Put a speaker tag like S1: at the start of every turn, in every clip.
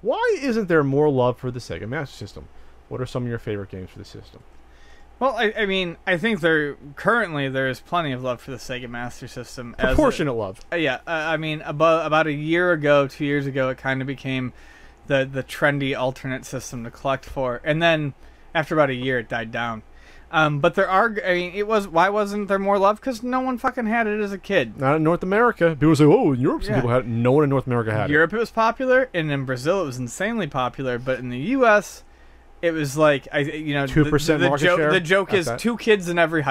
S1: Why isn't there more love for the Sega Master System? What are some of your favorite games for the system?
S2: Well, I mean, I think currently there's plenty of love for the Sega Master System.
S1: Proportionate love.
S2: Yeah, I mean, about a year ago, 2 years ago, it kind of became the trendy alternate system to collect for, and then after about a year, it died down. But there are, I mean, why wasn't there more love? Because no one fucking had it as a kid.
S1: Not in North America. People say, oh, in Europe some people had it. No one in North America had it.
S2: Europe it was popular, and in Brazil it was insanely popular, but in the U.S. it was like
S1: 2% market share.
S2: The joke is 2 kids in every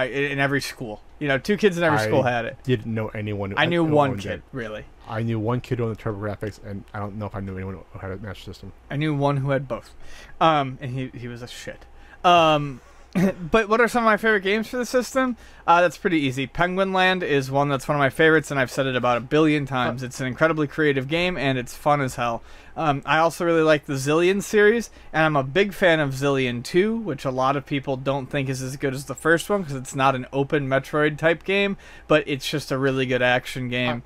S2: school. 2 kids in every school had it.
S1: Didn't know anyone.
S2: I knew one kid, really.
S1: I knew one kid who owned the TurboGrafx, and I don't know if I knew anyone who had a Master System.
S2: I knew one who had both, and he was a shit. But what are some of my favorite games for the system? That's pretty easy. Penguin Land is one that's one of my favorites, and I've said it about 1 billion times. It's an incredibly creative game, and it's fun as hell. I also really like the Zillion series, and I'm a big fan of Zillion 2, which a lot of people don't think is as good as the first one, because it's not an open Metroid-type game, but it's just a really good action game.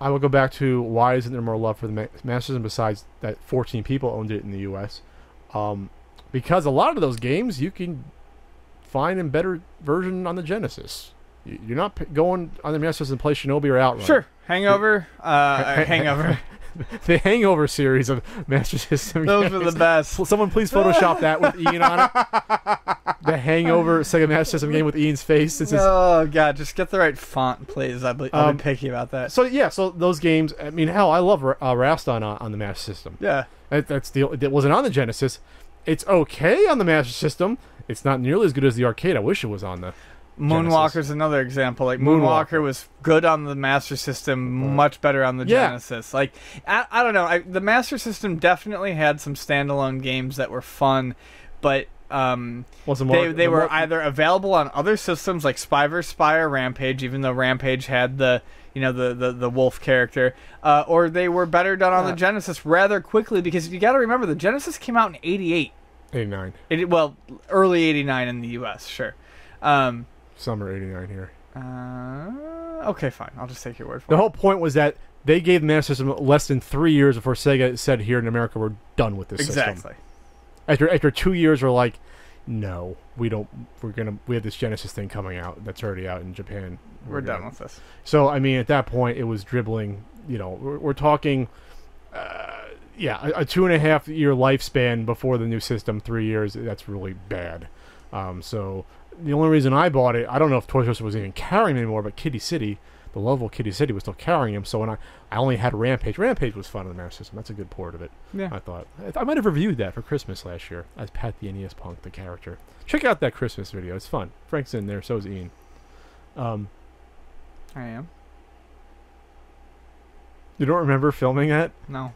S1: I will go back to why isn't there more love for the Master System besides that 14 people owned it in the U.S.? Because a lot of those games you can find a better version on the Genesis. You're not going on the Master System and play Shinobi or Outrun.
S2: Sure. Hangover. Hangover.
S1: The Hangover series of Master System
S2: Those
S1: games.
S2: were the best.
S1: Someone please Photoshop that with Ian on it. The Hangover Sega Master System game with Ian's face.
S2: Oh, God. Just get the right font, please. I'll be picky about that.
S1: So, yeah. So, those games... I mean, hell, I love Rust on the Master System.
S2: Yeah.
S1: It wasn't on the Genesis. It's okay on the Master System. It's not nearly as good as the arcade. I wish it was on the
S2: Moonwalker's another example. Like Moonwalker was good on the Master System, much better on the Genesis. Like I don't know. The Master System definitely had some standalone games that were fun, but they were either available on other systems like Spy vs. Spy or Rampage, even though Rampage had the wolf character, or they were better done on the Genesis rather quickly, because you got to remember the Genesis came out in 88.
S1: 89.
S2: Early 89 in the U.S., sure.
S1: Summer 89 here.
S2: Okay, fine. I'll just take your word for it.
S1: The whole point was that they gave the Master System less than 3 years before Sega said here in America, we're done with this system.
S2: Exactly.
S1: After 2 years, we're like, no, we don't. We have this Genesis thing coming out that's already out in Japan.
S2: We're done with this.
S1: So, I mean, at that point, it was dribbling. We're talking... a 2.5 year lifespan before the new system. 3 years, that's really bad. So the only reason I bought it, I don't know if Toy Story was even carrying him anymore, but Kitty City, the lovable Kitty City, was still carrying him. So when I only had Rampage. Rampage was fun on the Master System. That's a good port of it.
S2: Yeah.
S1: I thought I might have reviewed that for Christmas last year as Pat the NES Punk, the character. Check out that Christmas video. It's fun. Frank's in there. So is Ian.
S2: I am.
S1: You don't remember filming that?
S2: No.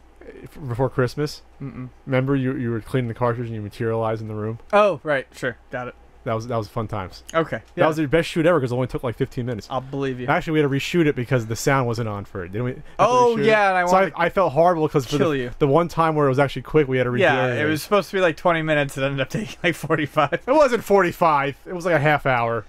S1: Before Christmas?
S2: Mm-mm.
S1: Remember you were cleaning the cartridge and you materialized in the room?
S2: Oh, right. Sure. Got it.
S1: That was fun times.
S2: Okay. Yeah.
S1: That was your best shoot ever because it only took like 15 minutes.
S2: I'll believe you.
S1: Actually, we had to reshoot it because the sound wasn't on for it. Didn't we?
S2: Oh, yeah. And
S1: I felt horrible because for the one time where it was actually quick, we had to redo everything.
S2: It was supposed to be like 20 minutes. It ended up taking like 45.
S1: It wasn't 45. It was like a half hour.